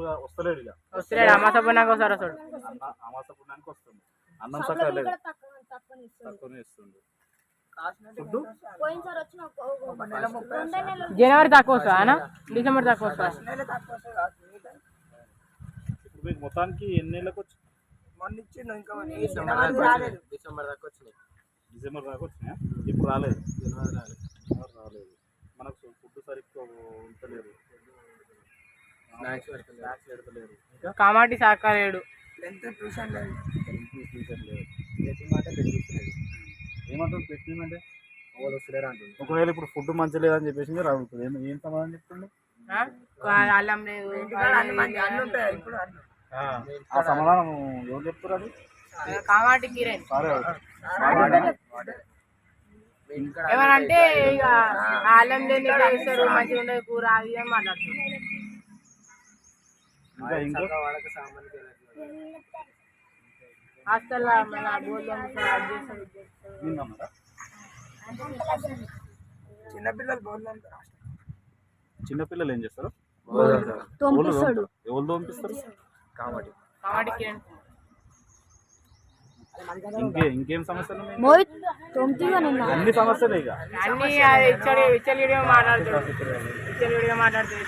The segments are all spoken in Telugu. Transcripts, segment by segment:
మామూలుగా వస్తలేడు ఇక వస్తలేడు అమాస పుణ్యానికి ఒకసారి వస్తాడు. అమాస పుణ్యానికి వస్తుంది. అన్నం సక్కగా లేదు, తక్కువనే ఇస్తుంది. ఫుడ్ జనవరి తక్కువ వస్తా అన్న, డిసెంబర్ తక్కువ వస్తా. ఇప్పుడు మీకు మొత్తానికి ఎన్ని నెలలకు వచ్చి డిసెంబర్ దాకా వచ్చినాయి. డిసెంబర్ దాకా వచ్చినాయా? ఇప్పుడు రాలేదు, రాలేదు. మనకు ఫుడ్ సరిగ్గా ఉంటలేదు, స్నాక్స్ పెడతలేరు. ఇంకా కామాటి సాకాలేడు, ట్యూషన్ లేదు. ఏమంటారు పెట్టిందంటే ఒకవేళ ఇప్పుడు ఫుడ్ మంచి లేదని చెప్పేసి మీరు అడుగుతుంది, ఏం సమాధానం చెప్తుంది? అల్లం లేదు. ఆ సమాధానం ఎవరు చెప్తారు? అది కామాటి కిరణ్. సరే ఏమనంటే ఇక అల్లం లేని చేస్తారు, మంచిగా ఉండదు కూర అది అని మాట్లాడుతున్నారు. ఇంకా ఇంకా హాస్టల్ చిన్నపిల్లలు ఏం చేస్తారు? ఎవరు పంపిస్తారు? కామాటి కిరణ్. ఇంకేం సమస్యలు? అన్ని సమస్యలే ఇక అన్ని విచ్చలిడిగా మాట్లాడుతాడు, విచ్చలిడిగా మాట్లాడుతుంది.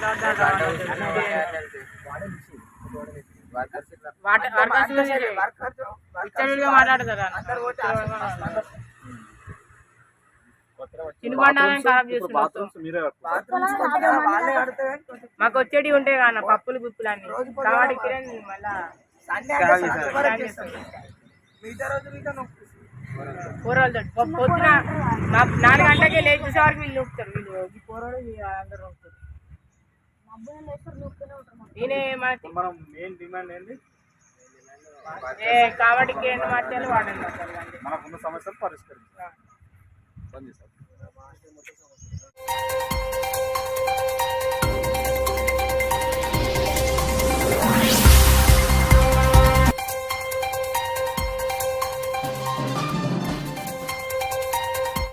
విచ్చలిడిగా మాట్లాడతారు, చిన్నబండాలని ఖరాబ్ చేస్తున్నారు. మాకు వచ్చేటి ఉంటాయి కదా పప్పులు గుప్పులు అన్ని. కామాటి కిరణ్ మళ్ళా కూరలతో పొద్దున 4 గంటలకే లేచి చూసే వరకు వీళ్ళు నూపుతారు. వీళ్ళు కూరలు అందరు నూపుతారు. మనం మెయిన్ డిమాండ్ ఏంటి? కామాటి కిరణ్ మార్చాలి, వాడండి. మనకున్న సమస్యలు పరిష్కరించాలి.